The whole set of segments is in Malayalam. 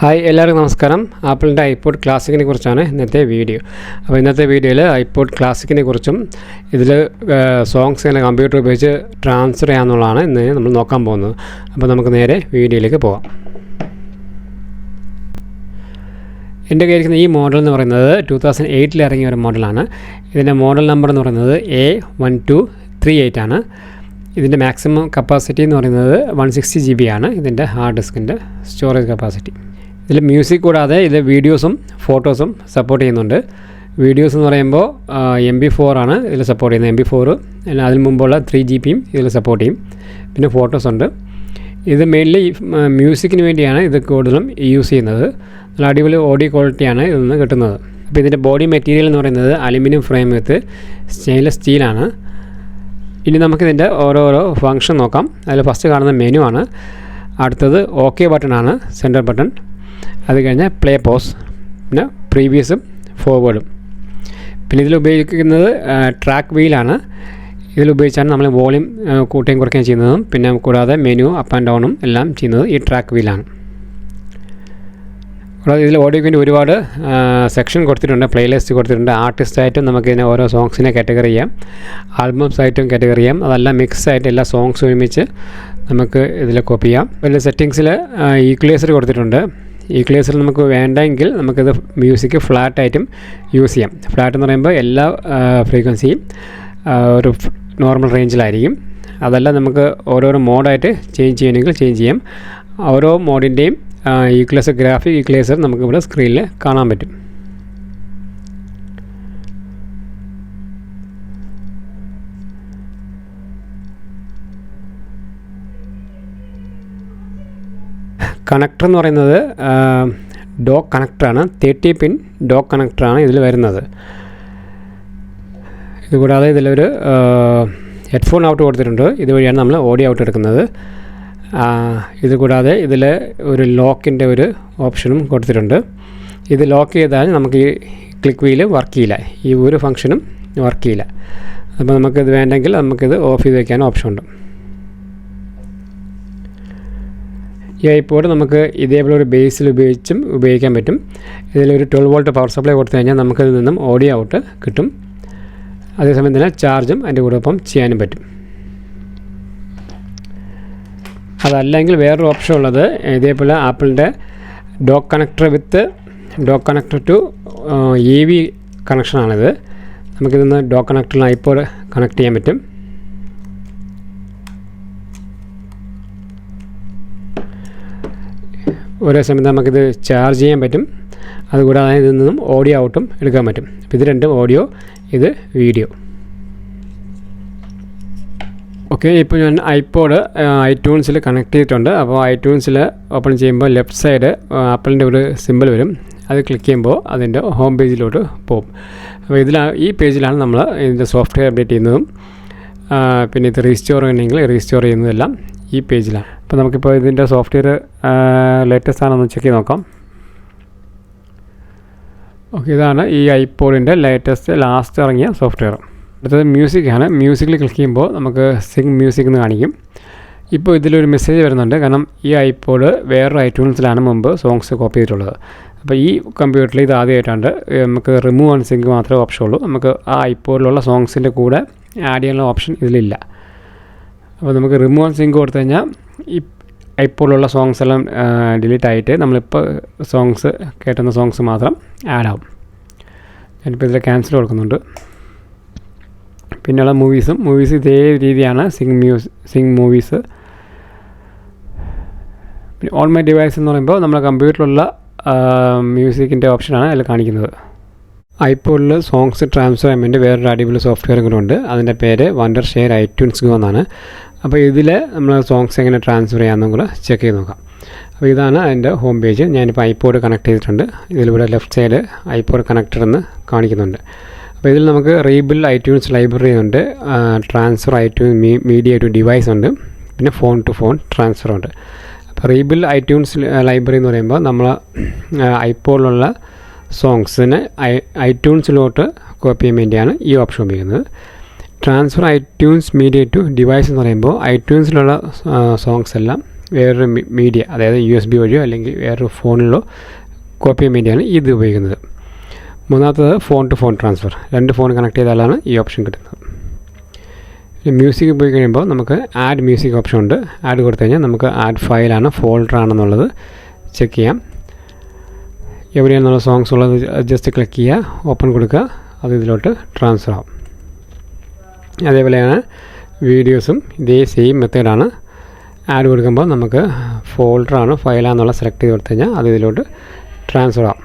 ഹായ് എല്ലാവർക്കും നമസ്കാരം. ആപ്പിളിൻ്റെ ഐപോഡ് ക്ലാസിക്കിനെ കുറിച്ചാണ് ഇന്നത്തെ വീഡിയോ. അപ്പോൾ ഇന്നത്തെ വീഡിയോയിൽ ഐപോഡ് ക്ലാസിക്കിനെ കുറിച്ചും ഇതിൽ സോങ്സ് എങ്ങനെ കമ്പ്യൂട്ടർ ഉപയോഗിച്ച് ട്രാൻസ്ഫർ ചെയ്യാമെന്നുള്ളതാണ് ഇന്ന് നമ്മൾ നോക്കാൻ പോകുന്നത്. അപ്പോൾ നമുക്ക് നേരെ വീഡിയോയിലേക്ക് പോകാം. എൻ്റെ കയ്യിരിക്കുന്ന ഈ മോഡൽ എന്ന് പറയുന്നത് 2008 ഇറങ്ങിയ ഒരു മോഡലാണ്. ഇതിൻ്റെ മോഡൽ നമ്പർ എന്ന് പറയുന്നത് A1238 ആണ്. ഇതിൻ്റെ മാക്സിമം കപ്പാസിറ്റി എന്ന് പറയുന്നത് 160 GB ആണ്. ഇതിൻ്റെ ഹാർഡ് ഡിസ്കിൻ്റെ സ്റ്റോറേജ് കപ്പാസിറ്റി. ഇതിൽ മ്യൂസിക് കൂടാതെ ഇത് വീഡിയോസും ഫോട്ടോസും സപ്പോർട്ട് ചെയ്യുന്നുണ്ട്. വീഡിയോസ് എന്ന് പറയുമ്പോൾ MP4 ആണ് ഇതിൽ സപ്പോർട്ട് ചെയ്യുന്നത്. MP4 അല്ല, അതിന് മുമ്പുള്ള 3 GB ഇതിൽ സപ്പോർട്ട് ചെയ്യും. പിന്നെ ഫോട്ടോസ് ഉണ്ട്. ഇത് മെയിൻലി മ്യൂസിക്കിന് വേണ്ടിയാണ് ഇത് കൂടുതലും യൂസ് ചെയ്യുന്നത്. നല്ല അടിപൊളി ഓഡിയോ ക്വാളിറ്റിയാണ് ഇതിൽ നിന്ന് കിട്ടുന്നത്. അപ്പോൾ ഇതിൻ്റെ ബോഡി മെറ്റീരിയൽ എന്ന് പറയുന്നത് അലുമിനിയം ഫ്രെയിം വിത്ത് സ്റ്റെയിൻലെസ് സ്റ്റീലാണ്. ഇനി നമുക്കിതിൻ്റെ ഓരോരോ ഫങ്ഷൻ നോക്കാം. അതിൽ ഫസ്റ്റ് കാണുന്ന മെനു ആണ്. അടുത്തത് ഓക്കെ ബട്ടണാണ്, സെൻറ്റർ ബട്ടൺ. അത് കഴിഞ്ഞാൽ പ്ലേ പോസ്, പിന്നെ പ്രീവിയസും ഫോർവേഡും. പിന്നെ ഇതിൽ ഉപയോഗിക്കുന്നത് ട്രാക്ക് വീലാണ്. ഇതിലുപയോഗിച്ചാണ് നമ്മൾ വോളിയം കൂട്ടുകയും കുറയ്ക്കുകയും ചെയ്യുന്നതും പിന്നെ കൂടാതെ മെനു അപ്പ് ആൻഡ് ഡൗണും എല്ലാം ചെയ്യുന്നത് ഈ ട്രാക്ക് വീലാണ്. കൂടാതെ ഇതിൽ ഓഡിയോയ്ക്ക് വേണ്ടി ഒരുപാട് സെക്ഷൻ കൊടുത്തിട്ടുണ്ട്, പ്ലേലിസ്റ്റ് കൊടുത്തിട്ടുണ്ട്. ആർട്ടിസ്റ്റായിട്ടും നമുക്കിതിനെ ഓരോ സോങ്സിനെ കാറ്റഗറി ചെയ്യാം, ആൽബംസായിട്ടും കാറ്റഗറി ചെയ്യാം. അതെല്ലാം മിക്സ് ആയിട്ട് എല്ലാ സോങ്സും ഒരുമിച്ച് നമുക്ക് ഇതിൽ കോപ്പി ചെയ്യാം. പിന്നെ സെറ്റിങ്സിൽ ഈക്വലൈസർ കൊടുത്തിട്ടുണ്ട്. ഈക്വലൈസർ നമുക്ക് വേണ്ടെങ്കിൽ നമുക്കിത് മ്യൂസിക് ഫ്ലാറ്റായിട്ടും യൂസ് ചെയ്യാം. ഫ്ലാറ്റ് എന്ന് പറയുമ്പോൾ എല്ലാ ഫ്രീക്വൻസിയും ഒരു നോർമൽ റേഞ്ചിലായിരിക്കും. അതെല്ലാം നമുക്ക് ഓരോരോ മോഡായിട്ട് ചേഞ്ച് ചെയ്യണമെങ്കിൽ ചേഞ്ച് ചെയ്യാം. ഓരോ മോഡിൻ്റെയും ഈക്വലൈസർ, ഗ്രാഫിക് ഈക്വലൈസർ നമുക്കിവിടെ സ്ക്രീനിൽ കാണാൻ പറ്റും. കണക്ടർ എന്ന് പറയുന്നത് ഡോക്ക് കണക്ടറാണ്. 30 പിൻ ഡോക്ക് കണക്ടറാണ് ഇതിൽ വരുന്നത്. ഇതുകൂടാതെ ഇതിലൊരു ഹെഡ്ഫോൺ ഔട്ട് കൊടുത്തിട്ടുണ്ട്. ഇതുവഴിയാണ് നമ്മൾ ഓഡിയോ ഔട്ട് എടുക്കുന്നത്. ഇതുകൂടാതെ ഇതിൽ ഒരു ലോക്കിൻ്റെ ഒരു ഓപ്ഷനും കൊടുത്തിട്ടുണ്ട്. ഇത് ലോക്ക് ചെയ്താൽ നമുക്ക് ഈ ക്ലിക്ക് വീല് വർക്ക് ചെയ്യില്ല, ഈ ഒരു ഫംഗ്ഷനും വർക്ക് ചെയ്യില്ല. അപ്പോൾ നമുക്കിത് വേണ്ടെങ്കിൽ നമുക്കിത് ഓഫ് ചെയ്ത് വയ്ക്കാൻ ഓപ്ഷൻ ഉണ്ട്. ഈ ഐപോഡ് നമുക്ക് ഇതേപോലെ ഒരു ബേസിൽ ഉപയോഗിച്ചും ഉപയോഗിക്കാൻ പറ്റും. ഇതിലൊരു 12 വോൾട്ട് പവർ സപ്ലൈ കൊടുത്തു കഴിഞ്ഞാൽ നമുക്കിതിൽ നിന്നും ഓഡിയോ ഔട്ട് കിട്ടും. അതേസമയം തന്നെ ചാർജും അതിൻ്റെ കൂടൊപ്പം ചെയ്യാനും പറ്റും. അതല്ലെങ്കിൽ വേറൊരു ഓപ്ഷൻ ഉള്ളത് ഇതേപോലെ ആപ്പിളിൻ്റെ dock connector with dock connector to EV കണക്ഷനാണിത്. നമുക്കിതൊന്ന് ഡോക്ക് കണക്ടറിൽ ഐപോഡ് കണക്ട് ചെയ്യാൻ പറ്റും. ഒരേ സമയത്ത് നമുക്കിത് ചാർജ് ചെയ്യാൻ പറ്റും. അതുകൂടാതെ ഇതിൽ നിന്നും ഓഡിയോ ഔട്ടും എടുക്കാൻ പറ്റും. അപ്പോൾ ഇത് രണ്ടും ഓഡിയോ, ഇത് വീഡിയോ. ഓക്കെ, ഇപ്പോൾ ഞാൻ ഐപോഡ് ഐട്യൂൺസിൽ കണക്ട് ചെയ്തിട്ടുണ്ട്. അപ്പോൾ ഐട്യൂൺസിൽ ഓപ്പൺ ചെയ്യുമ്പോൾ ലെഫ്റ്റ് സൈഡ് ആപ്പിളിൻ്റെ ഒരു സിമ്പിൾ വരും. അത് ക്ലിക്ക് ചെയ്യുമ്പോൾ അതിൻ്റെ ഹോം പേജിലോട്ട് പോകും. അപ്പോൾ ഈ പേജിലാണ് നമ്മൾ ഇതിൻ്റെ സോഫ്റ്റ്വെയർ അപ്ഡേറ്റ് ചെയ്യുന്നതും പിന്നെ ഇത് റീസ്റ്റോർ ചെയ്യണമെങ്കിൽ റീസ്റ്റോർ ചെയ്യുന്നതെല്ലാം ഈ പേജിലാണ്. അപ്പോൾ നമുക്കിപ്പോൾ ഇതിൻ്റെ സോഫ്റ്റ്വെയർ ലേറ്റസ്റ്റ് ആണെന്ന് ചെക്ക് ചെയ്ത് നോക്കാം. ഓക്കെ, ഇതാണ് ഈ ഐപോഡിൻ്റെ ലാസ്റ്റ് ഇറങ്ങിയ സോഫ്റ്റ്വെയർ. അടുത്തത് മ്യൂസിക്കാണ്. മ്യൂസിക്കിൽ ക്ലിക്ക് ചെയ്യുമ്പോൾ നമുക്ക് സിങ് മ്യൂസിക് എന്ന് കാണിക്കും. ഇപ്പോൾ ഇതിലൊരു മെസ്സേജ് വരുന്നുണ്ട്, കാരണം ഈ ഐപോഡ് വേറൊരു ഐട്യൂൺസിലാണ് മുമ്പ് സോങ്സ് കോപ്പി ചെയ്തിട്ടുള്ളത്. അപ്പോൾ ഈ കമ്പ്യൂട്ടറിൽ ഇത് ആദ്യമായിട്ടാണ് നമുക്ക് റിമൂവ് ആൻഡ് സിങ്ക് മാത്രമേ ഓപ്ഷൻ ഉള്ളൂ. നമുക്ക് ആ ഐപോഡിലുള്ള സോങ്സിൻ്റെ കൂടെ ആഡ് ചെയ്യാനുള്ള ഓപ്ഷൻ ഇതിലില്ല. അപ്പോൾ നമുക്ക് റിമൂവ് ആൻഡ് സിങ്ക് കൊടുത്തു കഴിഞ്ഞാൽ ഈ ഐപോഡിലുള്ള സോങ്സ് എല്ലാം ഡിലീറ്റ് ആയിട്ട് നമ്മളിപ്പോൾ സോങ്സ് കേട്ടുന്ന സോങ്സ് മാത്രം ആഡ് ആവും. ഞാനിപ്പോൾ ഇതിൽ ക്യാൻസൽ കൊടുക്കുന്നുണ്ട്. പിന്നെയുള്ള മൂവീസ് ഇതേ രീതിയാണ്. സിങ് മൂവീസ്. പിന്നെ ഓൺ മൈ ഡിവൈസ് എന്ന് പറയുമ്പോൾ നമ്മുടെ കമ്പ്യൂട്ടറിലുള്ള മ്യൂസിക്കിൻ്റെ ഓപ്ഷനാണ് അതിൽ കാണിക്കുന്നത്. ഐപോഡിൽ സോങ്സ് ട്രാൻസ്ഫർ ചെയ്യാൻ വേണ്ടി വേറൊരു അടിപൊളി സോഫ്റ്റ്വെയർ കൂടെ ഉണ്ട്. അതിൻ്റെ പേര് വണ്ടർഷെയർ ഐട്യൂൺസ് ഗോ എന്നാണ്. അപ്പോൾ ഇതിൽ നമ്മൾ സോങ്സ് എങ്ങനെ ട്രാൻസ്ഫർ ചെയ്യാമെന്നും കൂടെ ചെക്ക് ചെയ്ത് നോക്കാം. അപ്പോൾ ഇതാണ് അതിൻ്റെ ഹോം പേജ്. ഞാനിപ്പോൾ ഐപോഡ് കണക്ട് ചെയ്തിട്ടുണ്ട്. ഇതിലൂടെ ലെഫ്റ്റ് സൈഡ് ഐപോഡ് കണക്ടർ എന്ന് കാണിക്കുന്നുണ്ട്. അപ്പോൾ ഇതിൽ നമുക്ക് റീബിൽഡ് ഐട്യൂൺസ് ലൈബ്രറി ഉണ്ട്, transfer iTune media to device ഉണ്ട്, പിന്നെ ഫോൺ ടു ഫോൺ ട്രാൻസ്ഫർ ഉണ്ട്. അപ്പോൾ റീബിൽഡ് ഐട്യൂൺസ് ലൈബ്രറി എന്ന് പറയുമ്പോൾ നമ്മൾ ഐപോഡിലുള്ള സോങ്സിനെ ഐട്യൂൺസിലോട്ട് കോപ്പി ചെയ്യാൻ വേണ്ടിയാണ് ഈ ഓപ്ഷൻ ഉപയോഗിക്കുന്നത്. Transfer iTunes media to device എന്ന് പറയുമ്പോൾ ഐട്യൂൺസിലുള്ള സോങ്സ് എല്ലാം വേറൊരു മീഡിയ, അതായത് USB വഴിയോ അല്ലെങ്കിൽ വേറൊരു ഫോണിലോ കോപ്പി ചെയ്യാൻ വേണ്ടിയാണ് ഇത് ഉപയോഗിക്കുന്നത്. മൂന്നാമത്തത് phone to phone transfer. 2 phone connect ചെയ്താലാണ് ഈ ഓപ്ഷൻ കിട്ടുന്നത്. മ്യൂസിക് പോയി കഴിയുമ്പോൾ നമുക്ക് ആഡ് മ്യൂസിക് ഓപ്ഷൻ ഉണ്ട്. ആഡ് കൊടുത്തു കഴിഞ്ഞാൽ നമുക്ക് ആഡ് ഫയലാണ് ഫോൾഡർ ആണെന്നുള്ളത് ചെക്ക് ചെയ്യാം. എവിടെയാണെന്നുള്ള സോങ്സ് ഉള്ളത് ജസ്റ്റ് ക്ലിക്ക് ചെയ്യുക, ഓപ്പൺ കൊടുക്കുക, അത് ഇതിലോട്ട് ട്രാൻസ്ഫർ ആവും. അതേപോലെയാണ് വീഡിയോസും ഇതേ സെയിം മെത്തേഡാണ്. ആഡ് കൊടുക്കുമ്പോൾ നമുക്ക് ഫോൾഡറാണ് ഫയലാണെന്നുള്ള സെലക്ട് ചെയ്ത് കൊടുത്തു കഴിഞ്ഞാൽ അത് ഇതിലോട്ട് ട്രാൻസ്ഫർ ആവും.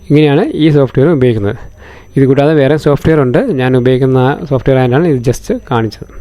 ഇങ്ങനെയാണ് ഈ സോഫ്റ്റ്വെയർ ഉപയോഗിക്കുന്നത്. ഇത് കൂടാതെ വേറെ സോഫ്റ്റ്വെയർ ഉണ്ട്. ഞാൻ ഉപയോഗിക്കുന്ന സോഫ്റ്റ്വെയർ ആയിട്ടാണ് ഇത് ജസ്റ്റ് കാണിച്ചത്.